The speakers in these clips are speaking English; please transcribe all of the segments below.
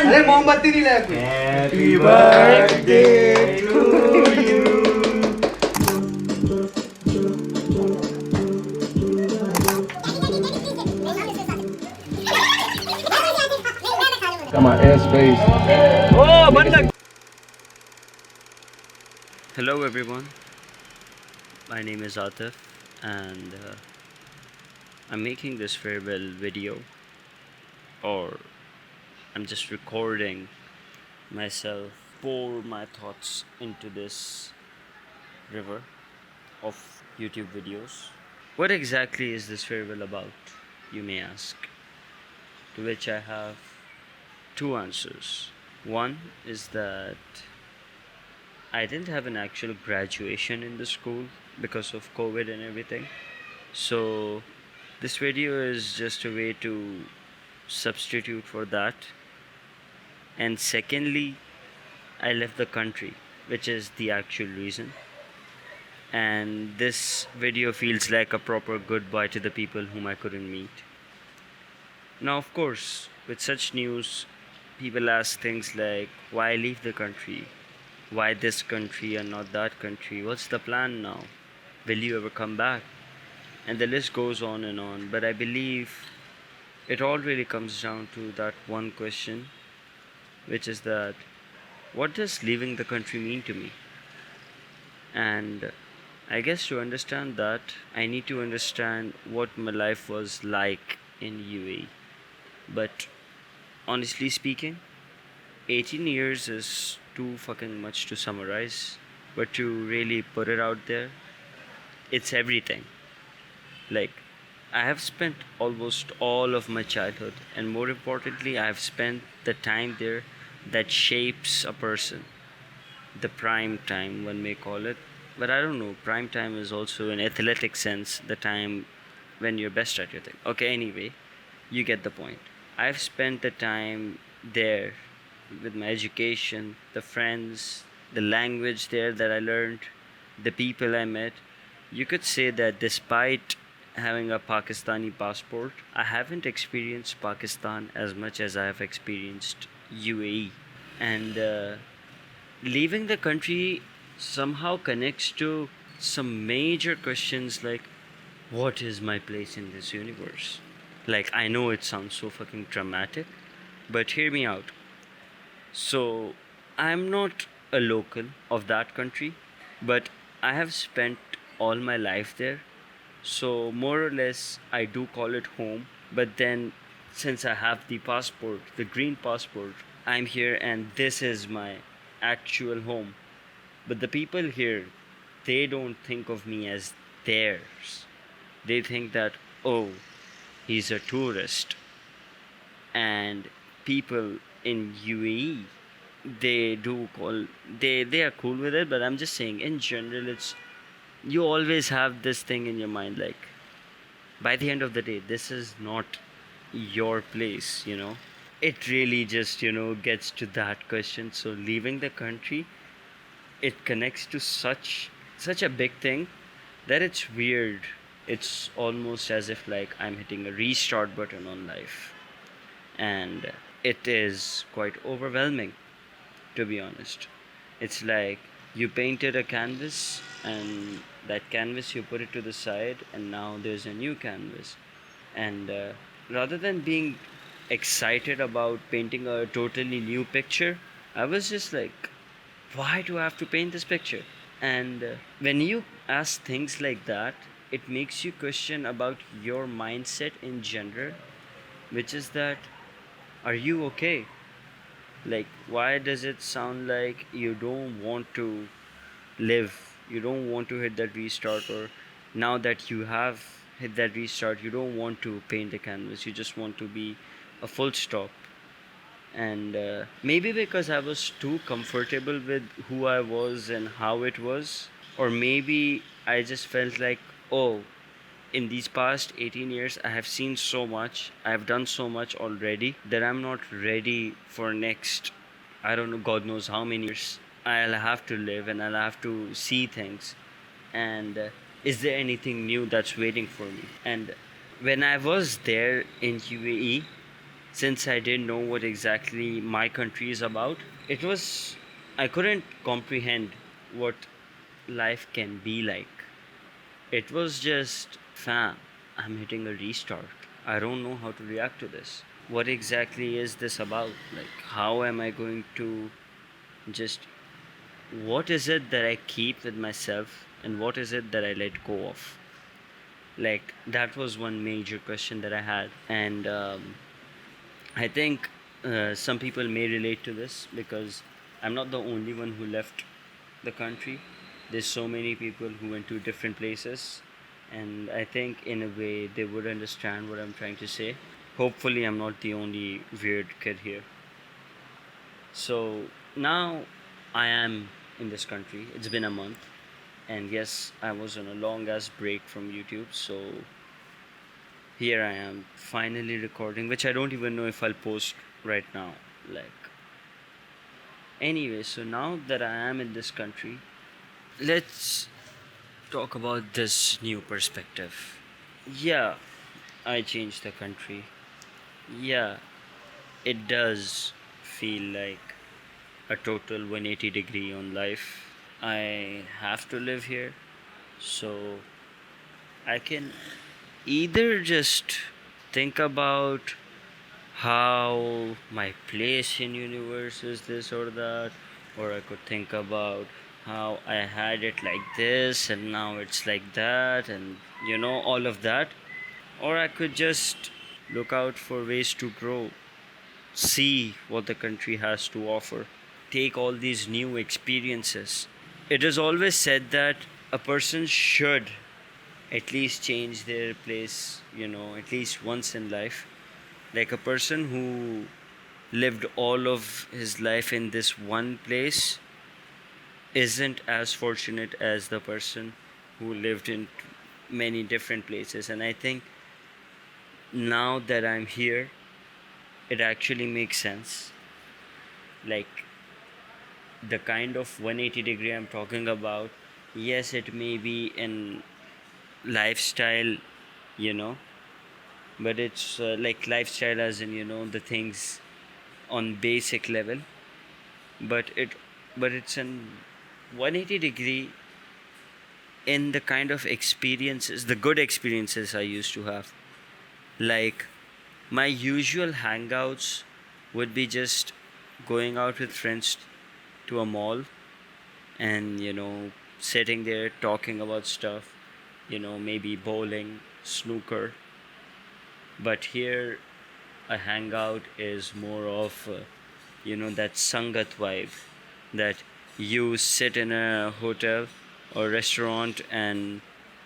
अरे मोमबत्ती नहीं लाया कोई। Happy birthday to you. Got my airspace. Hello everyone, my name is Atif and I'm making this farewell video, or I'm just recording myself pour my thoughts into this river of YouTube videos. What exactly is this farewell about, you may ask? To which I have two answers. One is that I didn't have an actual graduation in the school because of COVID and everything. So this video is just a way to substitute for that. And secondly, I left the country, which is the actual reason. And this video feels like a proper goodbye to the people whom I couldn't meet. Now, of course, with such news, people ask things like, why leave the country? Why this country and not that country? What's the plan now? Will you ever come back? And the list goes on and on. But I believe it all really comes down to that one question, which is that, what does leaving the country mean to me? And I guess to understand that, I need to understand what my life was like in UAE. But honestly speaking, 18 years is too fucking much to summarize. But to really put it out there, it's everything. Like, I have spent almost all of my childhood, and more importantly, I have spent the time there that shapes a person. The prime time, one may call it. But I don't know, prime time is also in athletic sense the time when you're best at your thing. Okay, anyway, you get the point. I've spent the time there with my education, the friends, the language there that I learned, the people I met. You could say that despite having a Pakistani passport, I haven't experienced Pakistan as much as I have experienced UAE. And leaving the country somehow connects to some major questions like, what is my place in this universe? Like, I know it sounds so fucking dramatic, but hear me out. So, I'm not a local of that country, but I have spent all my life there. So, more or less, I do call it home. But then, since I have the passport, the green passport, I'm here and this is my actual home. But the people here, they don't think of me as theirs. They think that, oh, he's a tourist. And people in UAE, they are cool with it, but I'm just saying in general, it's, you always have this thing in your mind, like, by the end of the day, this is not your place, you know. It really just, gets to that question. So leaving the country, it connects to such a big thing that it's weird. It's almost as if like I'm hitting a restart button on life, and it is quite overwhelming, to be honest. It's like you painted a canvas, and that canvas you put it to the side, and now there's a new canvas. And rather than being excited about painting a totally new picture, I was just like, why do I have to paint this picture? And when you ask things like that, it makes you question about your mindset in general, which is that, are you okay? Like, why does it sound like you don't want to live? You don't want to hit that restart, or now that you have hit that restart, you don't want to paint the canvas. You just want to be a full stop. And maybe because I was too comfortable with who I was and how it was, or maybe I just felt like, oh, in these past 18 years I have seen so much, I have done so much already, that I'm not ready for next, I don't know, God knows how many years I'll have to live, and I'll have to see things. And is there anything new that's waiting for me? And when I was there in UAE, since I didn't know what exactly my country is about, I couldn't comprehend what life can be like. It was just, fam, I'm hitting a restart. I don't know how to react to this. What exactly is this about? Like, how am I going to just. What is it that I keep with myself and what is it that I let go of? Like, that was one major question that I had. And I think some people may relate to this because I'm not the only one who left the country. There's so many people who went to different places, and I think in a way they would understand what I'm trying to say. Hopefully, I'm not the only weird kid here. So now I am in this country. It's been a month, and yes, I was on a long ass break from YouTube, so here I am finally recording, which I don't even know if I'll post right now. Like, anyway, so now that I am in this country, let's talk about this new perspective. Yeah, I changed the country. Yeah, it does feel like a total 180 degree on life. I have to live here, so I can either just think about how my place in universe is this or that, or I could think about how I had it like this and now it's like that, and all of that. Or I could just look out for ways to grow, see what the country has to offer, take all these new experiences. It is always said that a person should at least change their place, at least once in life. Like, a person who lived all of his life in this one place isn't as fortunate as the person who lived in many different places. And I think now that I'm here, it actually makes sense. Like, the kind of 180 degree I'm talking about, yes, it may be in lifestyle, you know, but it's like lifestyle as in, the things on basic level, but it's an 180 degree in the kind of experiences, the good experiences I used to have. Like, my usual hangouts would be just going out with friends to a mall and sitting there talking about stuff, maybe bowling, snooker. But here a hangout is more of that sangat vibe, that you sit in a hotel or restaurant and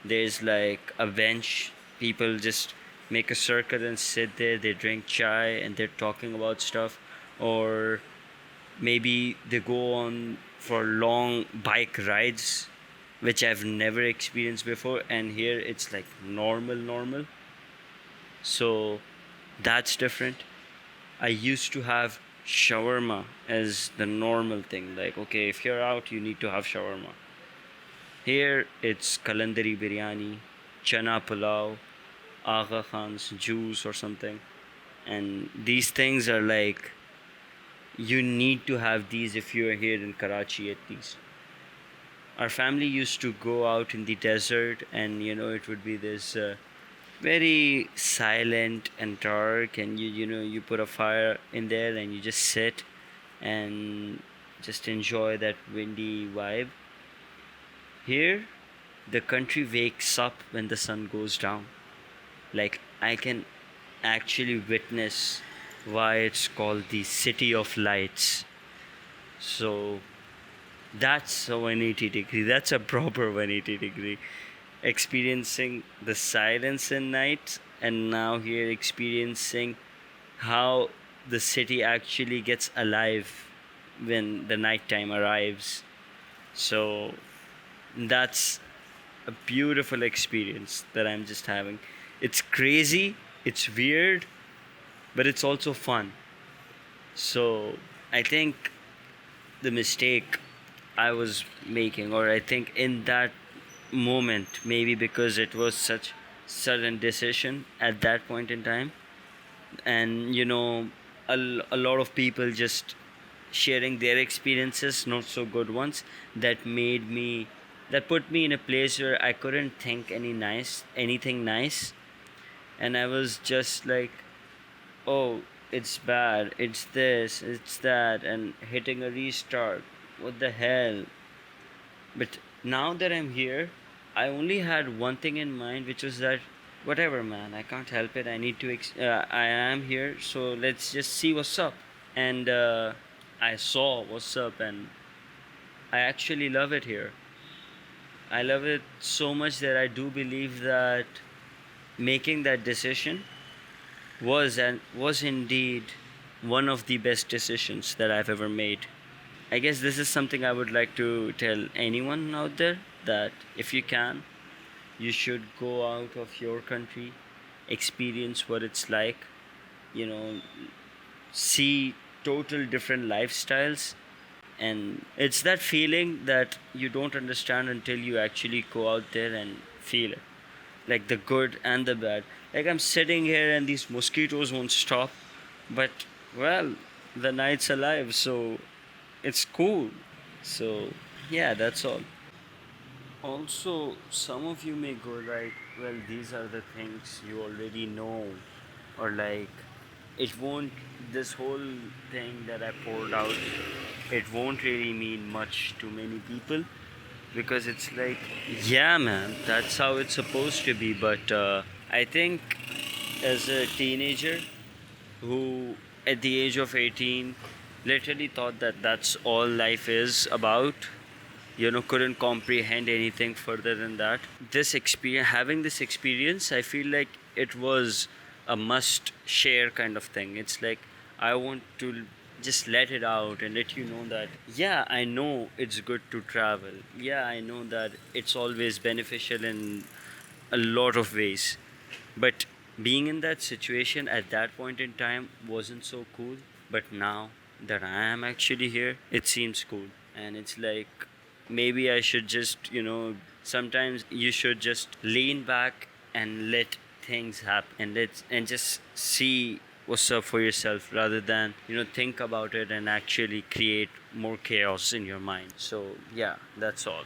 there's like a bench, people just make a circle and sit there, they drink chai and they're talking about stuff, or maybe they go on for long bike rides, which I've never experienced before, and here it's like normal. So that's different. I used to have shawarma as the normal thing. Like, okay, if you're out, you need to have shawarma. Here, it's kalandari biryani, chana pulao, Aga Khan's juice or something. And these things are like, you need to have these if you're here in Karachi at least. Our family used to go out in the desert, and it would be this very silent and dark, and you put a fire in there and you just sit and just enjoy that windy vibe. Here the country wakes up when the sun goes down. Like, I can actually witness why it's called the city of lights. So that's a 180 degree, that's a proper 180 degree, experiencing the silence in night, and now here experiencing how the city actually gets alive when the nighttime arrives. So that's a beautiful experience that I'm just having. It's crazy, it's weird, but it's also fun. So I think the mistake I was making, or I think in that moment, maybe because it was such sudden decision at that point in time, and a lot of people just sharing their experiences, not so good ones, that put me in a place where I couldn't think anything nice, and I was just like, oh, it's bad, it's this, it's that, and hitting a restart. What the hell? But now that I'm here, I only had one thing in mind, which was that whatever, man, I can't help it. I need to. I am here, so let's just see what's up. And I saw what's up, and I actually love it here. I love it so much that I do believe that making that decision was indeed one of the best decisions that I've ever made. I guess this is something I would like to tell anyone out there, that if you can, you should go out of your country, experience what it's like, you know, see total different lifestyles. And it's that feeling that you don't understand until you actually go out there and feel it, like the good and the bad. Like, I'm sitting here and these mosquitoes won't stop, but well, the night's alive, so it's cool. So yeah, that's all. Also, some of you may go like, well, these are the things you already know, or like, it won't, this whole thing that I poured out, it won't really mean much to many people, because it's like, yeah, man, that's how it's supposed to be. But I think as a teenager who, at the age of 18, literally thought that that's all life is about, couldn't comprehend anything further than that. This experience, having this experience, I feel like it was a must share kind of thing. It's like, I want to just let it out and let you know that, yeah, I know it's good to travel. Yeah, I know that it's always beneficial in a lot of ways. But being in that situation at that point in time wasn't so cool. But now that I am actually here, it seems cool. And it's like, maybe I should just, sometimes you should just lean back and let things happen, and just see what's up for yourself, rather than, think about it and actually create more chaos in your mind. So yeah, that's all.